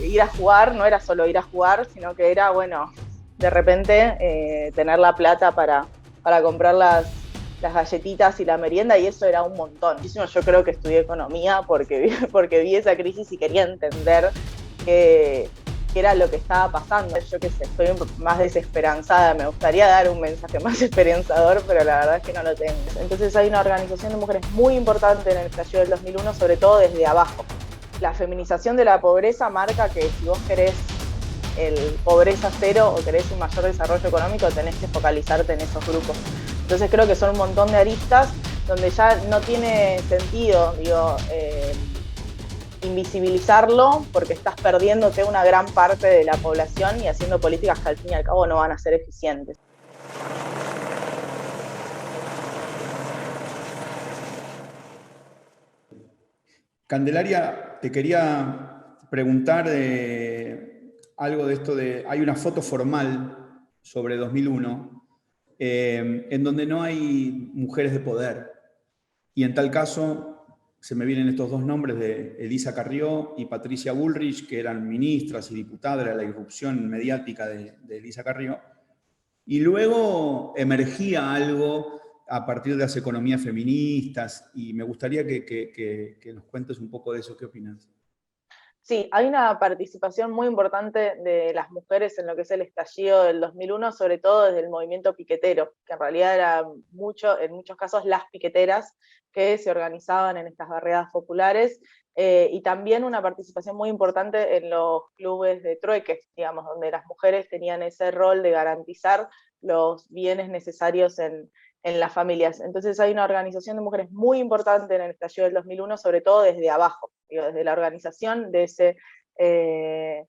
ir a jugar no era solo ir a jugar, sino que era, bueno, de repente tener la plata para comprar las galletitas y la merienda, y eso era un montón. Yo creo que estudié economía porque vi esa crisis y quería entender qué era lo que estaba pasando. Yo qué sé, estoy más desesperanzada, me gustaría dar un mensaje más esperanzador, pero la verdad es que no lo tengo. Entonces hay una organización de mujeres muy importante en el estallido del 2001, sobre todo desde abajo. La feminización de la pobreza marca que si vos querés el pobreza cero o querés un mayor desarrollo económico, tenés que focalizarte en esos grupos. Entonces creo que son un montón de aristas donde ya no tiene sentido, invisibilizarlo porque estás perdiéndote una gran parte de la población y haciendo políticas que al fin y al cabo no van a ser eficientes. Candelaria, te quería preguntar algo de esto de, hay una foto formal sobre 2001 en donde no hay mujeres de poder. Y en tal caso, se me vienen estos dos nombres de Elisa Carrió y Patricia Bullrich, que eran ministras y diputadas de la irrupción mediática de Elisa Carrió. Y luego emergía algo a partir de las economías feministas y me gustaría que nos cuentes un poco de eso. ¿Qué opinas? Sí, hay una participación muy importante de las mujeres en lo que es el estallido del 2001, sobre todo desde el movimiento piquetero, que en realidad era en muchos casos las piqueteras que se organizaban en estas barriadas populares, y también una participación muy importante en los clubes de trueque, digamos, donde las mujeres tenían ese rol de garantizar los bienes necesarios en las familias. Entonces hay una organización de mujeres muy importante en el estallido del 2001, sobre todo desde abajo, desde la organización eh,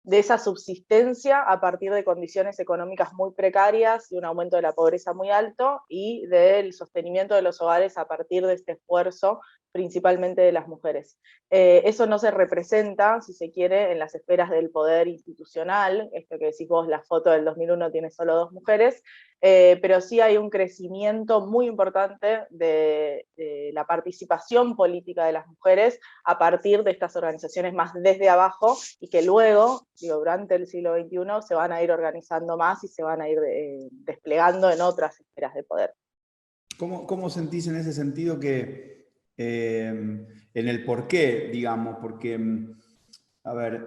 de esa subsistencia a partir de condiciones económicas muy precarias y un aumento de la pobreza muy alto, y del sostenimiento de los hogares a partir de este esfuerzo principalmente de las mujeres. Eso no se representa, si se quiere, en las esferas del poder institucional, esto que decís vos, la foto del 2001 tiene solo 2 mujeres, pero sí hay un crecimiento muy importante de la participación política de las mujeres a partir de estas organizaciones más desde abajo, y que luego, durante el siglo XXI, se van a ir organizando más y se van a ir desplegando en otras esferas de poder. ¿Cómo sentís en ese sentido que en el porqué, digamos? Porque, a ver,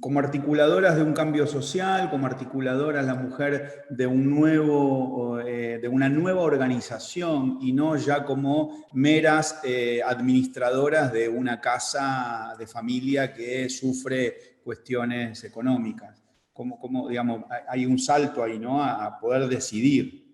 como articuladoras de un cambio social, como articuladoras la mujer de de una nueva organización y no ya como meras administradoras de una casa de familia que sufre cuestiones económicas. Digamos, hay un salto ahí, ¿no? A poder decidir.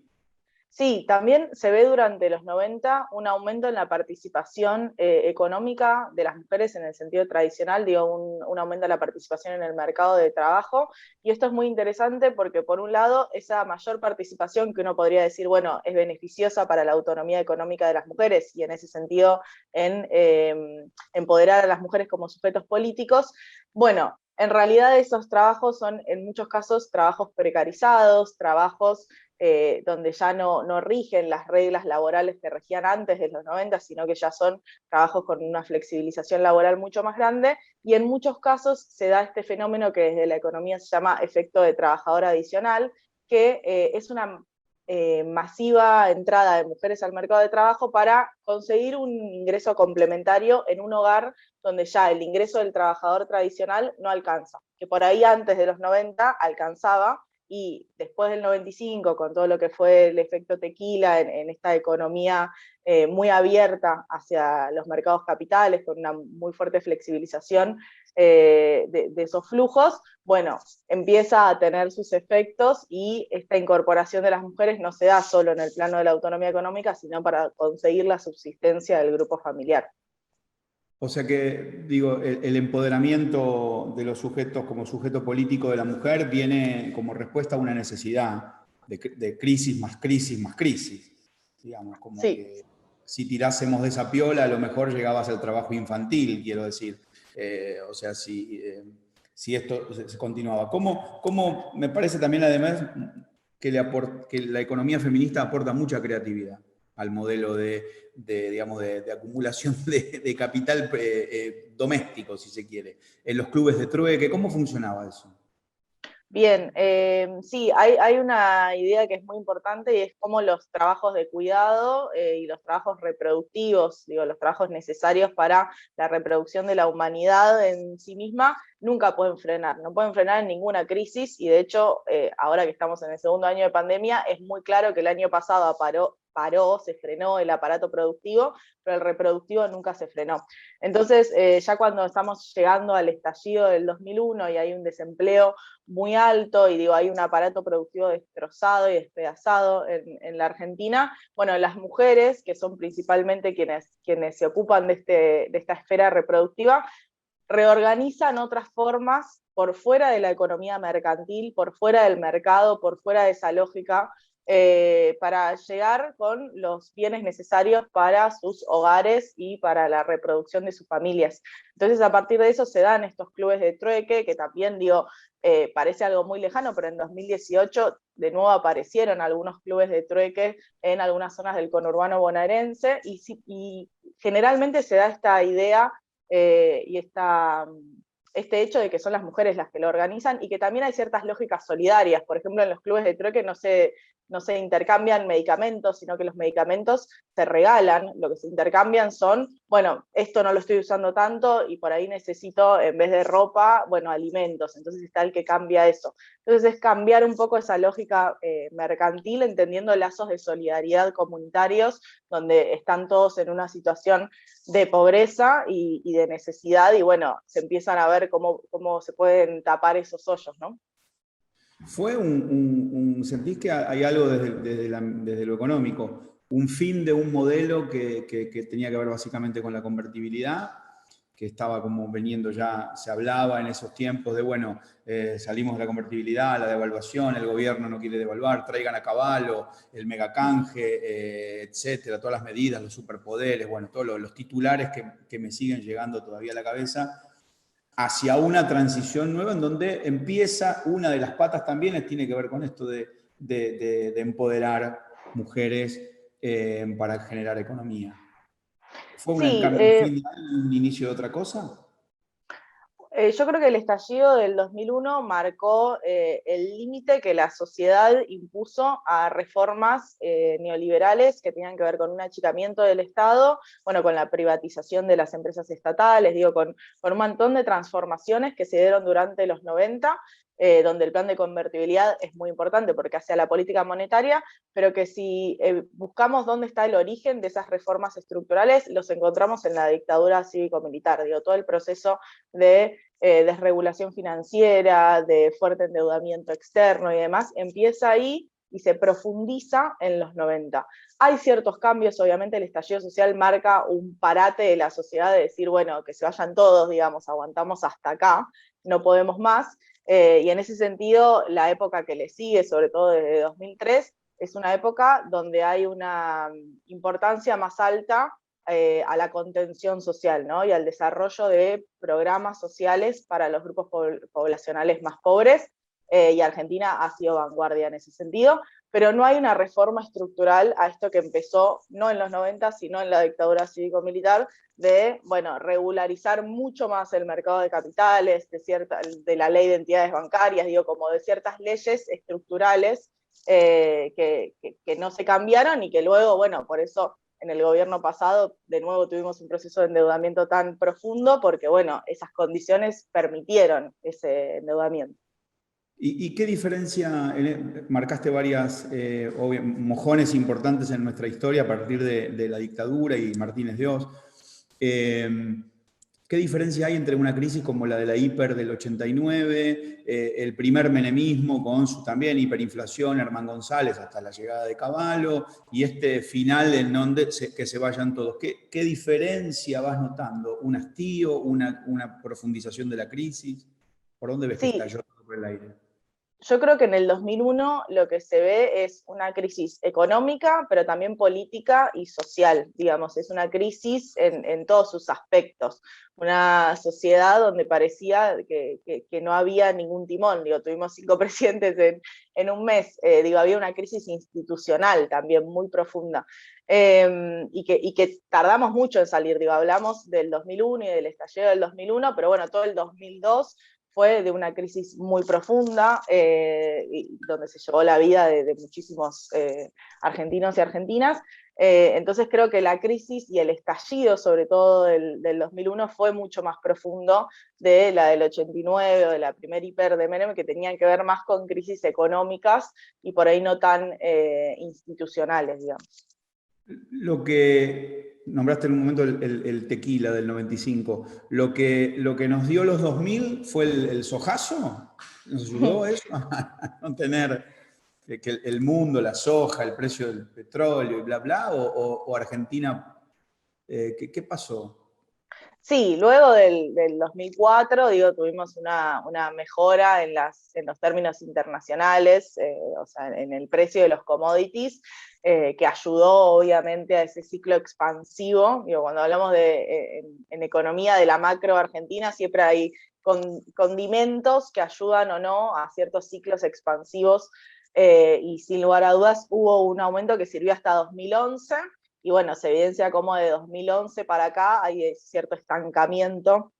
Sí, también se ve durante los 90 un aumento en la participación económica de las mujeres en el sentido tradicional, un aumento en la participación en el mercado de trabajo, y esto es muy interesante porque por un lado esa mayor participación, que uno podría decir, bueno, es beneficiosa para la autonomía económica de las mujeres y en ese sentido en empoderar a las mujeres como sujetos políticos, bueno, en realidad esos trabajos son en muchos casos trabajos precarizados, trabajos donde ya no rigen las reglas laborales que regían antes de los 90, sino que ya son trabajos con una flexibilización laboral mucho más grande, y en muchos casos se da este fenómeno que desde la economía se llama efecto de trabajador adicional, que es una masiva entrada de mujeres al mercado de trabajo para conseguir un ingreso complementario en un hogar donde ya el ingreso del trabajador tradicional no alcanza, que por ahí antes de los 90 alcanzaba, y después del 95, con todo lo que fue el efecto tequila en esta economía muy abierta hacia los mercados capitales, con una muy fuerte flexibilización de esos flujos, bueno, empieza a tener sus efectos, y esta incorporación de las mujeres no se da solo en el plano de la autonomía económica, sino para conseguir la subsistencia del grupo familiar. O sea que, digo, el empoderamiento de los sujetos como sujeto político de la mujer viene como respuesta a una necesidad de crisis más crisis más crisis. Digamos, como Sí. que si tirásemos de esa piola, a lo mejor llegabas al trabajo infantil, quiero decir. O sea, si esto se continuaba. ¿Cómo me parece también, además, que la economía feminista aporta mucha creatividad? al modelo digamos, de acumulación de capital doméstico, si se quiere, en los clubes de trueque. ¿Cómo funcionaba eso? Bien, sí, hay una idea que es muy importante y es cómo los trabajos de cuidado y los trabajos reproductivos, digo, los trabajos necesarios para la reproducción de la humanidad en sí misma, nunca pueden frenar, no pueden frenar en ninguna crisis y de hecho, ahora que estamos en el segundo año de pandemia, es muy claro que el año pasado paró, se frenó el aparato productivo, pero el reproductivo nunca se frenó. Entonces, ya cuando estamos llegando al estallido del 2001 y hay un desempleo muy alto y digo, hay un aparato productivo destrozado y despedazado en la Argentina, bueno, las mujeres, que son principalmente quienes se ocupan de esta esfera reproductiva, reorganizan otras formas por fuera de la economía mercantil, por fuera del mercado, por fuera de esa lógica, para llegar con los bienes necesarios para sus hogares y para la reproducción de sus familias. Entonces, a partir de eso se dan estos clubes de trueque, que también, digo, parece algo muy lejano, pero en 2018 de nuevo aparecieron algunos clubes de trueque en algunas zonas del conurbano bonaerense, y generalmente se da esta idea y este hecho de que son las mujeres las que lo organizan y que también hay ciertas lógicas solidarias. Por ejemplo, en los clubes de trueque no se intercambian medicamentos, sino que los medicamentos se regalan. Lo que se intercambian son, bueno, esto no lo estoy usando tanto y por ahí necesito, en vez de ropa, bueno, alimentos. Entonces está el que cambia eso. Entonces es cambiar un poco esa lógica mercantil, entendiendo lazos de solidaridad comunitarios, donde están todos en una situación de pobreza y de necesidad, y bueno, se empiezan a ver cómo se pueden tapar esos hoyos, ¿no? ¿Sentís que hay algo desde lo económico, un fin de un modelo que tenía que ver básicamente con la convertibilidad, que estaba como veniendo ya, se hablaba en esos tiempos de, bueno, salimos de la convertibilidad, la devaluación, el gobierno no quiere devaluar, traigan a caballo, el megacanje, etcétera, todas las medidas, los superpoderes, bueno, todos los titulares que me siguen llegando todavía a la cabeza, hacia una transición nueva en donde empieza, una de las patas también tiene que ver con esto de empoderar mujeres para generar economía. ¿Fue Sí, un fin, un inicio de otra cosa? yo creo que el estallido del 2001 marcó el límite que la sociedad impuso a reformas neoliberales que tenían que ver con un achicamiento del Estado, bueno, con la privatización de las empresas estatales, digo, con un montón de transformaciones que se dieron durante los 90, donde el plan de convertibilidad es muy importante porque hace a la política monetaria, pero que si buscamos dónde está el origen de esas reformas estructurales, los encontramos en la dictadura cívico-militar, digo, todo el proceso de desregulación financiera, de fuerte endeudamiento externo y demás, empieza ahí y se profundiza en los 90. Hay ciertos cambios, obviamente el estallido social marca un parate de la sociedad de decir, bueno, que se vayan todos, digamos, aguantamos hasta acá, no podemos más, y en ese sentido la época que le sigue, sobre todo desde 2003, es una época donde hay una importancia más alta a la contención social, ¿no? Y al desarrollo de programas sociales para los grupos poblacionales más pobres, y Argentina ha sido vanguardia en ese sentido, pero no hay una reforma estructural a esto que empezó no en los 90, sino en la dictadura cívico-militar, de, bueno, regularizar mucho más el mercado de capitales, de la ley de entidades bancarias, digo, como de ciertas leyes estructurales que no se cambiaron y que luego, bueno, por eso en el gobierno pasado de nuevo tuvimos un proceso de endeudamiento tan profundo porque, bueno, esas condiciones permitieron ese endeudamiento. ¿Y qué diferencia, marcaste varias mojones importantes en nuestra historia a partir de la dictadura y Martínez Dios? ¿Qué diferencia hay entre una crisis como la de la hiper del 89, el primer menemismo con su también hiperinflación, Herman González, hasta la llegada de Cavallo, y este final en donde que se vayan todos? ¿Qué diferencia vas notando? ¿Un hastío, una profundización de la crisis? ¿Por dónde ves que Sí, estalló todo por el aire? Yo creo que en el 2001 lo que se ve es una crisis económica, pero también política y social, digamos, es una crisis en todos sus aspectos. Una sociedad donde parecía que no había ningún timón, digo, tuvimos 5 presidentes en un mes, digo, había una crisis institucional también muy profunda, y que tardamos mucho en salir, digo, hablamos del 2001 y del estallido del 2001, pero bueno, todo el 2002 fue de una crisis muy profunda, donde se llevó la vida de muchísimos argentinos y argentinas. Entonces creo que la crisis y el estallido, sobre todo del 2001, fue mucho más profundo de la del 89 o de la primera hiper de Menem, que tenían que ver más con crisis económicas y por ahí no tan institucionales, digamos. Lo que nombraste en un momento el tequila del 95, lo que nos dio los 2000 fue el sojazo, nos ayudó eso a no tener que el mundo, la soja, el precio del petróleo y bla, bla, o Argentina, ¿qué pasó? Sí, luego del 2004, digo, tuvimos una mejora en los términos internacionales, o sea, en el precio de los commodities, que ayudó obviamente a ese ciclo expansivo. Digo, cuando hablamos en economía de la macro argentina, siempre hay condimentos que ayudan o no a ciertos ciclos expansivos, y sin lugar a dudas hubo un aumento que sirvió hasta 2011. Y bueno, se evidencia como de 2011 para acá hay cierto estancamiento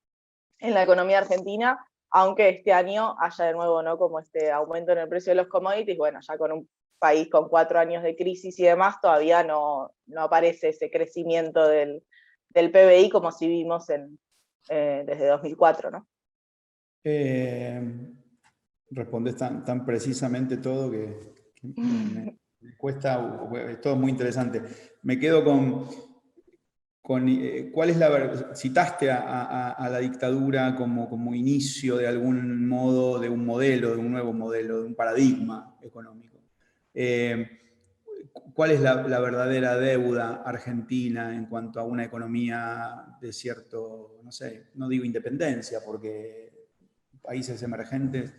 en la economía argentina, aunque este año haya de nuevo, ¿no?, como este aumento en el precio de los commodities. Bueno, ya con un país con 4 años de crisis y demás, todavía no aparece ese crecimiento del PBI como si vimos desde 2004, ¿no? Respondes tan precisamente todo que me cuesta, es todo muy interesante. Me quedo con ¿cuál es citaste a la dictadura como inicio de algún modo, de un modelo, de un nuevo modelo, de un paradigma económico? ¿Cuál es la verdadera deuda argentina en cuanto a una economía de cierto, no sé, no digo independencia, porque países emergentes,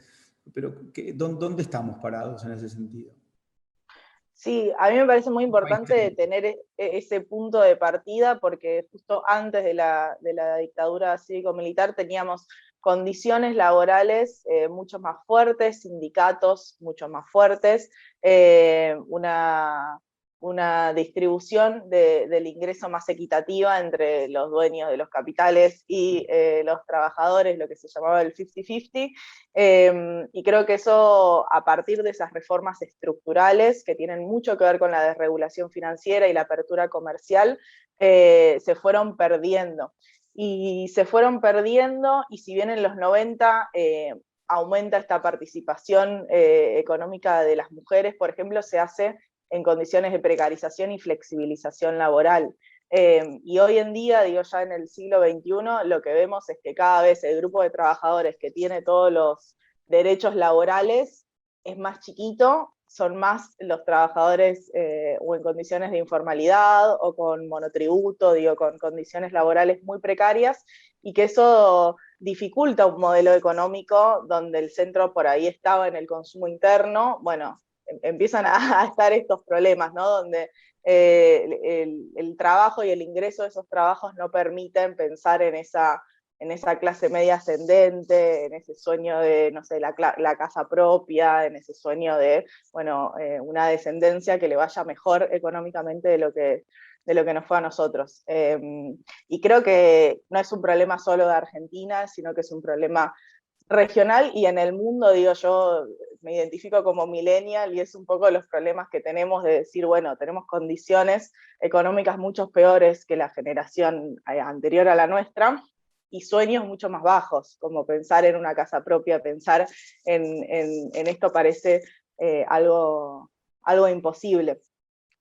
pero ¿dónde estamos parados en ese sentido? Sí, a mí me parece muy Un país importante tener ese punto de partida, porque justo antes de la dictadura cívico-militar teníamos condiciones laborales mucho más fuertes, sindicatos mucho más fuertes, una distribución del ingreso más equitativa entre los dueños de los capitales y los trabajadores, lo que se llamaba el 50-50, y creo que eso, a partir de esas reformas estructurales que tienen mucho que ver con la desregulación financiera y la apertura comercial, se fueron perdiendo. Y se fueron perdiendo, y si bien en los 90 aumenta esta participación económica de las mujeres, por ejemplo, se hace en condiciones de precarización y flexibilización laboral. Y hoy en día, digo, ya en el siglo XXI, lo que vemos es que cada vez el grupo de trabajadores que tiene todos los derechos laborales es más chiquito, son más los trabajadores o en condiciones de informalidad o con monotributo, digo, con condiciones laborales muy precarias, y que eso dificulta un modelo económico donde el centro por ahí estaba en el consumo interno. Bueno, empiezan a estar estos problemas, ¿no?, donde el trabajo y el ingreso de esos trabajos no permiten pensar en esa clase media ascendente, en ese sueño de, no sé, la casa propia, en ese sueño de, bueno, una descendencia que le vaya mejor económicamente de lo que nos fue a nosotros. Y creo que no es un problema solo de Argentina, sino que es un problema regional y en el mundo. Digo, yo me identifico como millennial y es un poco los problemas que tenemos de decir, bueno, tenemos condiciones económicas mucho peores que la generación anterior a la nuestra y sueños mucho más bajos, como pensar en una casa propia, pensar en esto parece algo imposible.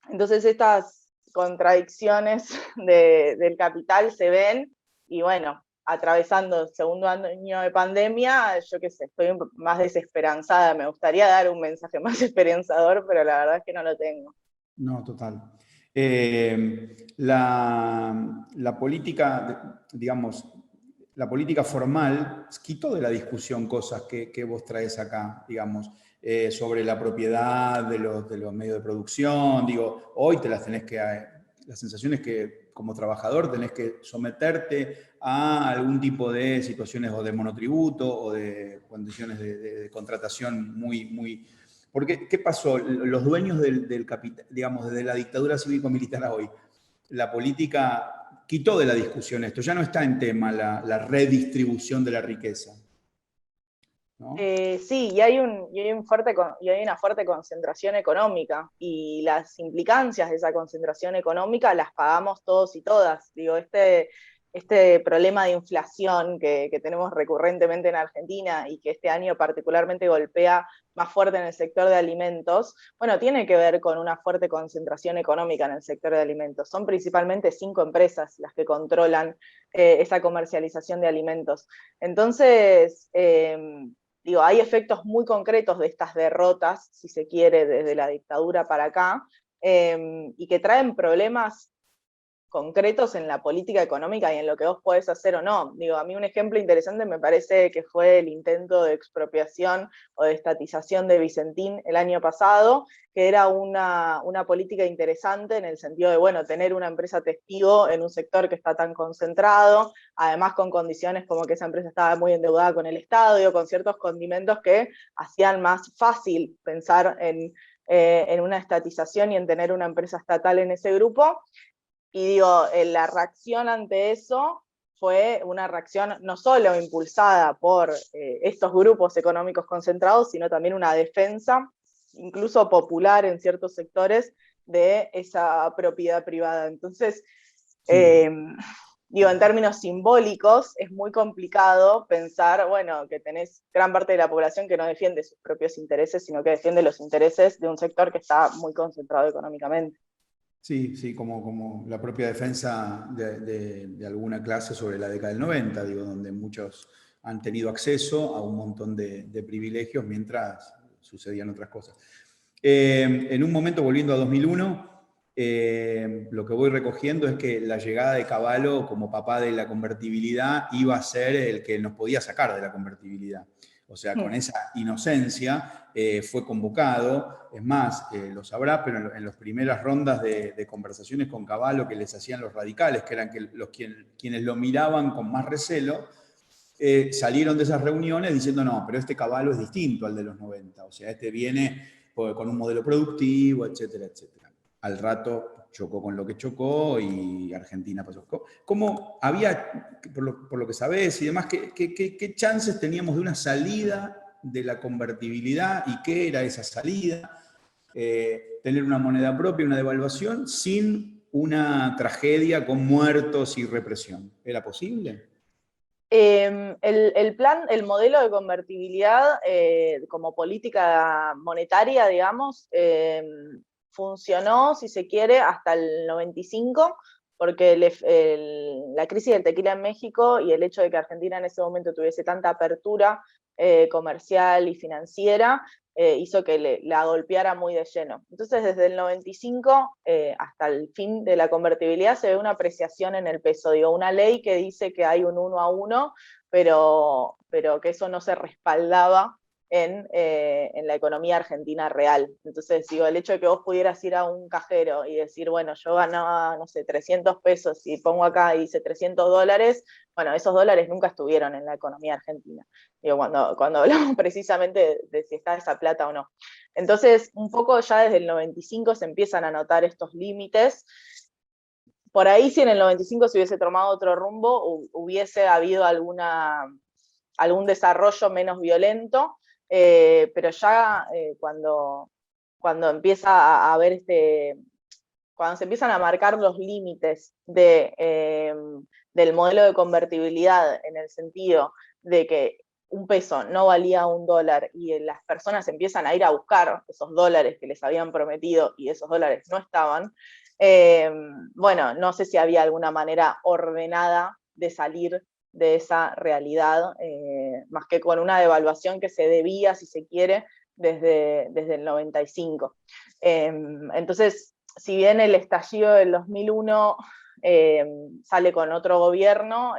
Entonces estas contradicciones del capital se ven, y bueno, atravesando el segundo año de pandemia, yo qué sé, estoy más desesperanzada. Me gustaría dar un mensaje más esperanzador, pero la verdad es que no lo tengo. No, total. La política, digamos, la política formal quitó de la discusión cosas que vos traes acá, digamos, sobre la propiedad de los medios de producción. Digo, hoy te las tenés que... La sensación es que como trabajador tenés que someterte a algún tipo de situaciones o de monotributo o de condiciones de contratación muy... Porque, ¿qué pasó? Los dueños del capital, digamos, desde la dictadura cívico-militar a hoy, la política quitó de la discusión esto, ya no está en tema la redistribución de la riqueza, ¿no? Sí, y hay una fuerte concentración económica, y las implicancias de esa concentración económica las pagamos todos y todas. Digo, este problema de inflación que tenemos recurrentemente en Argentina y que este año particularmente golpea más fuerte en el sector de alimentos, bueno, tiene que ver con una fuerte concentración económica en el sector de alimentos. Son principalmente 5 empresas las que controlan esa comercialización de alimentos. Entonces, digo, hay efectos muy concretos de estas derrotas, si se quiere, desde la dictadura para acá, y que traen problemas concretos en la política económica y en lo que vos podés hacer o no. Digo, a mí un ejemplo interesante me parece que fue el intento de expropiación o de estatización de Vicentín el año pasado, que era una política interesante en el sentido de, bueno, tener una empresa testigo en un sector que está tan concentrado, además con condiciones como que esa empresa estaba muy endeudada con el Estado, digo, con ciertos condimentos que hacían más fácil pensar en una estatización y en tener una empresa estatal en ese grupo. Y digo, la reacción ante eso fue una reacción no solo impulsada por estos grupos económicos concentrados, sino también una defensa, incluso popular en ciertos sectores, de esa propiedad privada. Entonces, Sí. digo, en términos simbólicos, es muy complicado pensar, bueno, que tenés gran parte de la población que no defiende sus propios intereses, sino que defiende los intereses de un sector que está muy concentrado económicamente. Sí, sí, como la propia defensa de alguna clase sobre la década del 90, digo, donde muchos han tenido acceso a un montón de privilegios mientras sucedían otras cosas. En un momento, volviendo a 2001, lo que voy recogiendo es que la llegada de Cavallo como papá de la convertibilidad iba a ser el que nos podía sacar de la convertibilidad. O sea, con esa inocencia fue convocado, es más, lo sabrá, pero en las primeras rondas de conversaciones con Cavallo que les hacían los radicales, que eran quienes lo miraban con más recelo, salieron de esas reuniones diciendo, no, pero este Cavallo es distinto al de los 90, o sea, este viene con un modelo productivo, etcétera, etcétera. Al rato chocó con lo que chocó y Argentina pasó. ¿Cómo había, por lo que sabés y demás, qué chances teníamos de una salida de la convertibilidad y qué era esa salida? Tener una moneda propia, una devaluación, sin una tragedia con muertos y represión. ¿Era posible? El modelo de convertibilidad como política monetaria, digamos, funcionó, si se quiere, hasta el 95, porque la crisis del tequila en México y el hecho de que Argentina en ese momento tuviese tanta apertura comercial y financiera, hizo que la golpeara muy de lleno. Entonces, desde el 95 hasta el fin de la convertibilidad se ve una apreciación en el peso, digo, una ley que dice que hay un 1 a 1, pero que eso no se respaldaba en la economía argentina real. Entonces, digo, el hecho de que vos pudieras ir a un cajero y decir, bueno, yo ganaba, no sé, 300 pesos y pongo acá y dice $300, bueno, esos dólares nunca estuvieron en la economía argentina. Digo, cuando hablamos precisamente de si está esa plata o no. Entonces, un poco ya desde el 95 se empiezan a notar estos límites. Por ahí, si en el 95 se hubiese tomado otro rumbo, hubiese habido algún desarrollo menos violento, pero ya cuando empieza a haber cuando se empiezan a marcar los límites del modelo de convertibilidad, en el sentido de que un peso no valía $1 y las personas empiezan a ir a buscar esos dólares que les habían prometido y esos dólares no estaban, bueno, no sé si había alguna manera ordenada de salir de esa realidad, más que con una devaluación que se debía, si se quiere, desde el 95. Entonces, si bien el estallido del 2001 sale con otro gobierno,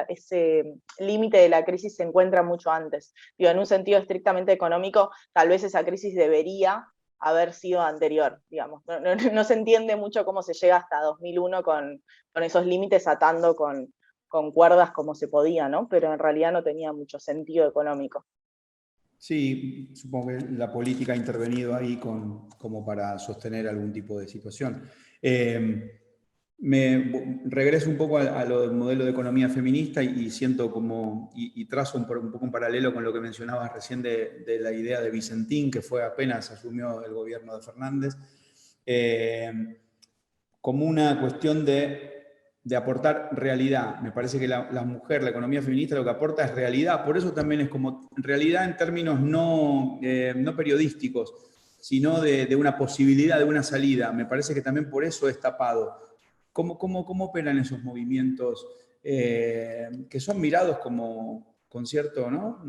ese límite de la crisis se encuentra mucho antes. Digo, en un sentido estrictamente económico, tal vez esa crisis debería haber sido anterior, digamos. No se entiende mucho cómo se llega hasta 2001 con esos límites atando con cuerdas como se podía, ¿no? Pero en realidad no tenía mucho sentido económico. Sí, supongo que la política ha intervenido ahí como para sostener algún tipo de situación. Me regreso un poco a lo del modelo de economía feminista y siento como, y trazo un poco un paralelo con lo que mencionabas recién de la idea de Vicentín, que fue apenas asumió el gobierno de Fernández, como una cuestión de aportar realidad. Me parece que la mujer, la economía feminista, lo que aporta es realidad. Por eso también es como realidad en términos no periodísticos, sino de una posibilidad, de una salida. Me parece que también por eso es tapado. ¿Cómo operan esos movimientos que son mirados como con cierto, ¿no?,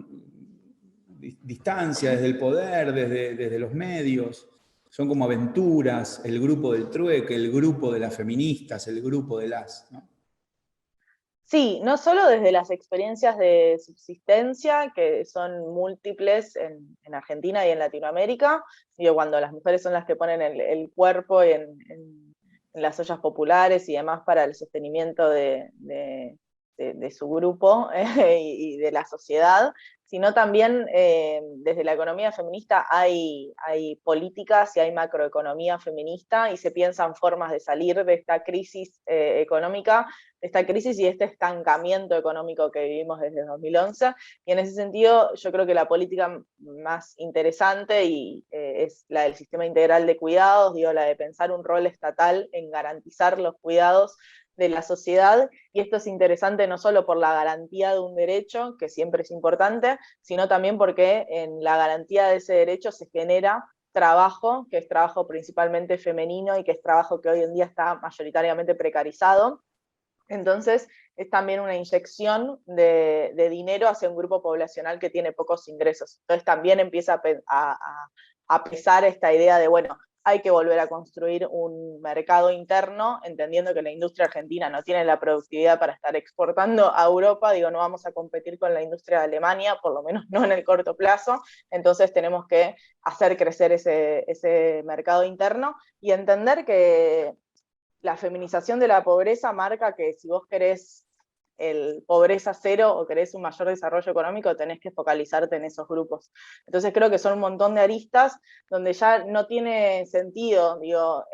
distancia desde el poder, desde los medios? Son como aventuras, el grupo del trueque, el grupo de las feministas, el grupo de las, ¿no? Sí, no solo desde las experiencias de subsistencia, que son múltiples en Argentina y en Latinoamérica, digo, cuando las mujeres son las que ponen el cuerpo en las ollas populares y demás para el sostenimiento de su grupo y de la sociedad, sino también desde la economía feminista hay políticas y hay macroeconomía feminista y se piensan formas de salir de esta crisis económica, de esta crisis y este estancamiento económico que vivimos desde 2011. Y en ese sentido yo creo que la política más interesante es la del sistema integral de cuidados, digo, la de pensar un rol estatal en garantizar los cuidados de la sociedad, y esto es interesante no solo por la garantía de un derecho, que siempre es importante, sino también porque en la garantía de ese derecho se genera trabajo, que es trabajo principalmente femenino y que es trabajo que hoy en día está mayoritariamente precarizado. Entonces, es también una inyección de dinero hacia un grupo poblacional que tiene pocos ingresos. Entonces, también empieza a pesar esta idea de, bueno, hay que volver a construir un mercado interno, entendiendo que la industria argentina no tiene la productividad para estar exportando a Europa. Digo, no vamos a competir con la industria de Alemania, por lo menos no en el corto plazo. Entonces, tenemos que hacer crecer ese mercado interno y entender que la feminización de la pobreza marca que si vos querés pobreza cero o querés un mayor desarrollo económico, tenés que focalizarte en esos grupos. Entonces creo que son un montón de aristas donde ya no tiene sentido, digo,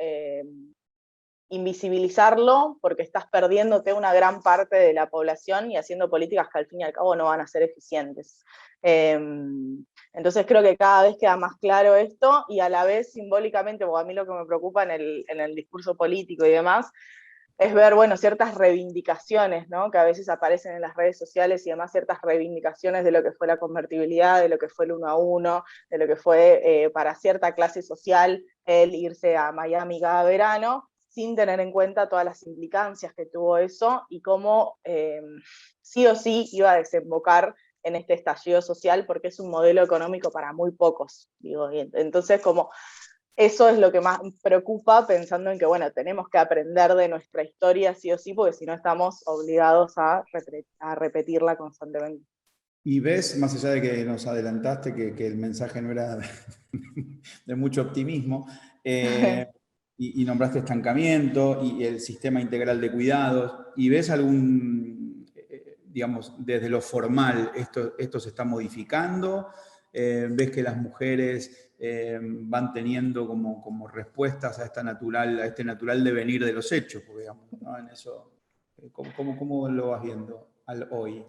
invisibilizarlo porque estás perdiéndote una gran parte de la población y haciendo políticas que al fin y al cabo no van a ser eficientes. Entonces creo que cada vez queda más claro esto y a la vez simbólicamente, porque a mí lo que me preocupa en el discurso político y demás, es ver, bueno, ciertas reivindicaciones, ¿no?, que a veces aparecen en las redes sociales y demás, ciertas reivindicaciones de lo que fue la convertibilidad, de lo que fue el 1 a 1, de lo que fue para cierta clase social el irse a Miami cada verano, sin tener en cuenta todas las implicancias que tuvo eso y cómo sí o sí iba a desembocar en este estallido social, porque es un modelo económico para muy pocos, digo, y entonces como eso es lo que más preocupa, pensando en que, bueno, tenemos que aprender de nuestra historia sí o sí, porque si no estamos obligados a repetirla constantemente. Y ves, más allá de que nos adelantaste, que el mensaje no era de mucho optimismo, y nombraste estancamiento y el sistema integral de cuidados, y ves algún, digamos, desde lo formal, esto se está modificando, ves que las mujeres van teniendo como respuestas a a este natural devenir de los hechos, porque, digamos, ¿no? En eso, ¿cómo lo vas viendo hoy?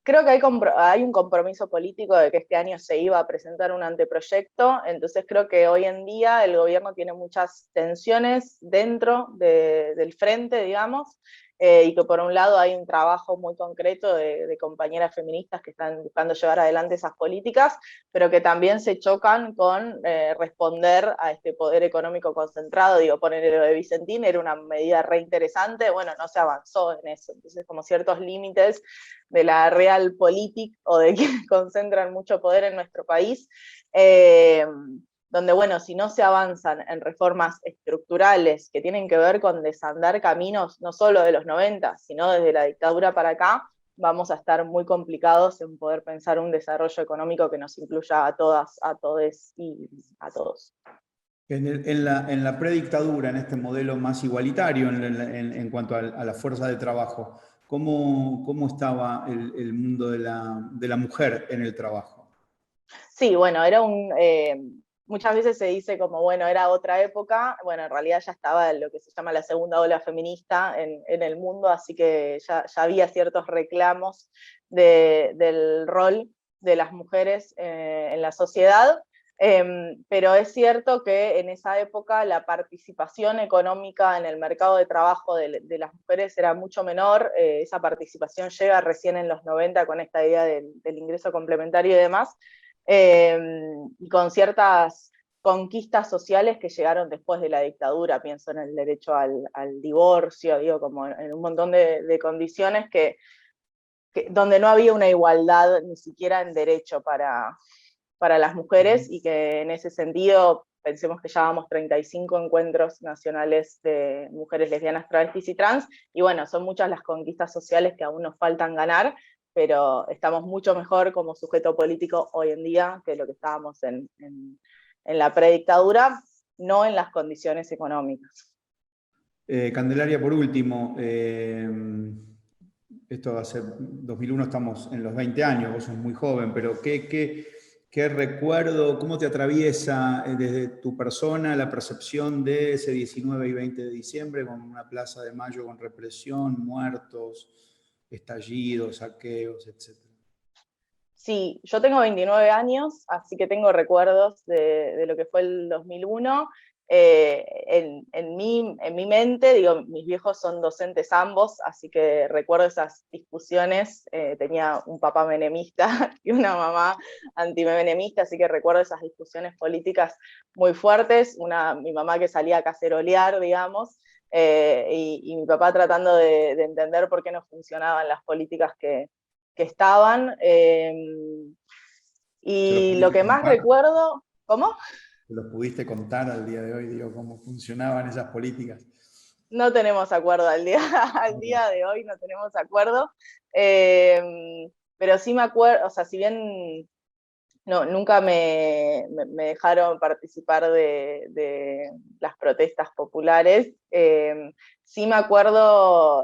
Creo que hay un compromiso político de que este año se iba a presentar un anteproyecto, entonces creo que hoy en día el gobierno tiene muchas tensiones dentro del frente, digamos, y que por un lado hay un trabajo muy concreto de compañeras feministas que están buscando llevar adelante esas políticas, pero que también se chocan con responder a este poder económico concentrado. Digo, poner lo de Vicentín era una medida re interesante, bueno, no se avanzó en eso, entonces como ciertos límites de la realpolitik o de quienes concentran mucho poder en nuestro país, donde, bueno, si no se avanzan en reformas estructurales que tienen que ver con desandar caminos no solo de los 90, sino desde la dictadura para acá, vamos a estar muy complicados en poder pensar un desarrollo económico que nos incluya a todas, a todes y a todos. En la predictadura, en este modelo más igualitario en cuanto a la fuerza de trabajo, ¿cómo estaba el mundo de la mujer en el trabajo? Sí, bueno, muchas veces se dice como, bueno, era otra época, bueno, en realidad ya estaba lo que se llama la segunda ola feminista en el mundo, así que ya había ciertos reclamos del rol de las mujeres en la sociedad, pero es cierto que en esa época la participación económica en el mercado de trabajo de las mujeres era mucho menor, esa participación llega recién en los 90 con esta idea del ingreso complementario y demás, y con ciertas conquistas sociales que llegaron después de la dictadura, pienso en el derecho al divorcio, digo, como en un montón de condiciones donde no había una igualdad ni siquiera en derecho para las mujeres, y que en ese sentido pensemos que ya vamos 35 encuentros nacionales de mujeres lesbianas, travestis y trans, y bueno, son muchas las conquistas sociales que aún nos faltan ganar, pero estamos mucho mejor como sujeto político hoy en día que lo que estábamos en la predictadura, no en las condiciones económicas. Candelaria, por último, esto hace 2001, estamos en los 20 años, vos sos muy joven, pero ¿qué recuerdo, cómo te atraviesa desde tu persona la percepción de ese 19 y 20 de diciembre con una Plaza de Mayo con represión, muertos, estallidos, saqueos, etcétera? Sí, yo tengo 29 años, así que tengo recuerdos de lo que fue el 2001. En mi mente, digo, mis viejos son docentes ambos, así que recuerdo esas discusiones. Tenía un papá menemista y una mamá antimenemista, así que recuerdo esas discusiones políticas muy fuertes. Mi mamá que salía a cacerolear, digamos, y mi papá tratando de entender por qué no funcionaban las políticas que estaban. ¿Se los Y lo pudiste que más contar? recuerdo, ¿cómo? ¿Se los pudiste contar al día de hoy, digo, cómo funcionaban esas políticas? No tenemos acuerdo al día, al Okay. día de hoy, no tenemos acuerdo. Eh, pero sí me acuerdo, o sea, si bien no, nunca me dejaron participar de las protestas populares, sí me acuerdo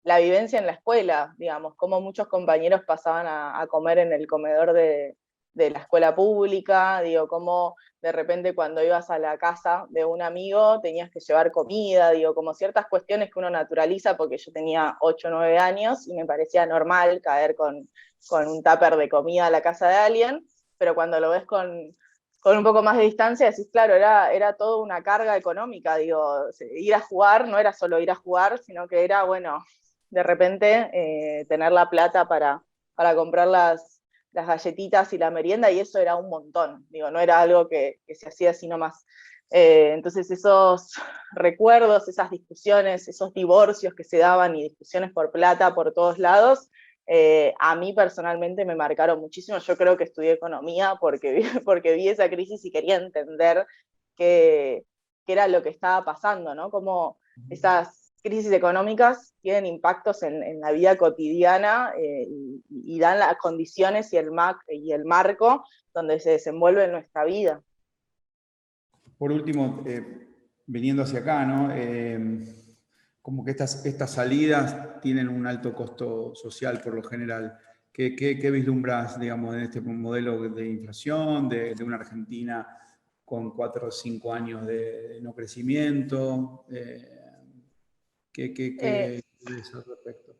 la vivencia en la escuela, digamos, cómo muchos compañeros pasaban a comer en el comedor de la escuela pública, digo, cómo de repente cuando ibas a la casa de un amigo tenías que llevar comida, digo, como ciertas cuestiones que uno naturaliza, porque yo tenía 8 o 9 años y me parecía normal caer con un tupper de comida a la casa de alguien, pero cuando lo ves con un poco más de distancia, decís, claro, era toda una carga económica, digo, ir a jugar no era solo ir a jugar, sino que era, bueno, de repente tener la plata para comprar las galletitas y la merienda, y eso era un montón, digo, no era algo que se hacía así nomás. Entonces esos recuerdos, esas discusiones, esos divorcios que se daban y discusiones por plata por todos lados, a mí personalmente me marcaron muchísimo. Yo creo que estudié economía porque vi esa crisis y quería entender qué era lo que estaba pasando, ¿no? Cómo esas crisis económicas tienen impactos en la vida cotidiana, y dan las condiciones y el marco donde se desenvuelve nuestra vida. Por último, viniendo hacia acá, ¿no? Como que estas salidas tienen un alto costo social por lo general. ¿Qué vislumbras, digamos, en este modelo de inflación, de una Argentina con 4 o 5 años de no crecimiento? Eh, ¿Qué ves al respecto?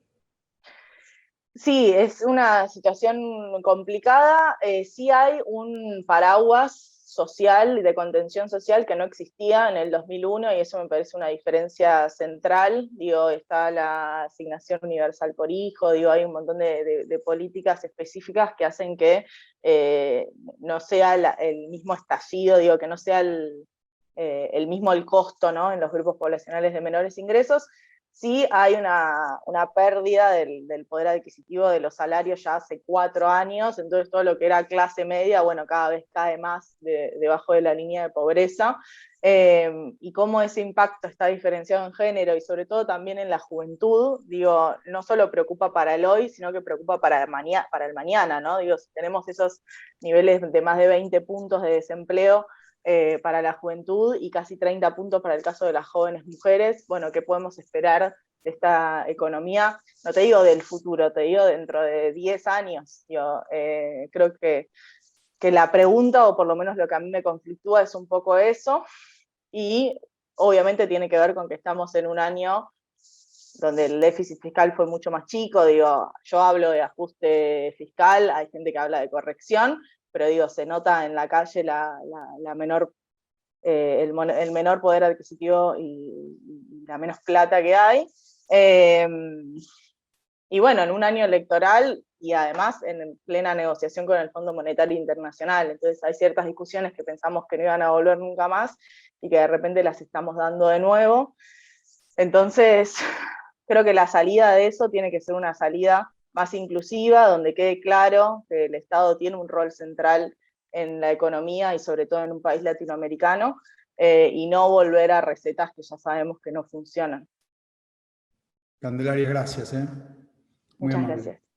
Sí, es una situación complicada. Sí hay un paraguas social, de contención social, que no existía en el 2001, y eso me parece una diferencia central. Digo, está la asignación universal por hijo, digo, hay un montón de políticas específicas que hacen que no sea el mismo estallido, digo, que no sea el mismo el costo, ¿no?, en los grupos poblacionales de menores ingresos. Sí hay una pérdida del poder adquisitivo de los salarios ya hace 4 años, entonces todo lo que era clase media, bueno, cada vez cae más debajo de la línea de pobreza, y cómo ese impacto está diferenciado en género y sobre todo también en la juventud, digo, no solo preocupa para el hoy, sino que preocupa para el mañana, ¿no? Digo, si tenemos esos niveles de más de 20 puntos de desempleo, para la juventud y casi 30 puntos para el caso de las jóvenes mujeres. Bueno, ¿qué podemos esperar de esta economía? No te digo del futuro, te digo dentro de 10 años. Yo creo que la pregunta, o por lo menos lo que a mí me conflictúa, es un poco eso, y obviamente tiene que ver con que estamos en un año donde el déficit fiscal fue mucho más chico. Digo, yo hablo de ajuste fiscal, hay gente que habla de corrección, pero digo, se nota en la calle la menor, el menor poder adquisitivo y la menos plata que hay. Eh, y bueno, en un año electoral y además en plena negociación con el Fondo Monetario Internacional. Entonces hay ciertas discusiones que pensamos que no iban a volver nunca más y que de repente las estamos dando de nuevo. Entonces, creo que la salida de eso tiene que ser una salida más inclusiva, donde quede claro que el Estado tiene un rol central en la economía y sobre todo en un país latinoamericano, y no volver a recetas que ya sabemos que no funcionan. Candelaria, gracias, muy Muchas amable. gracias.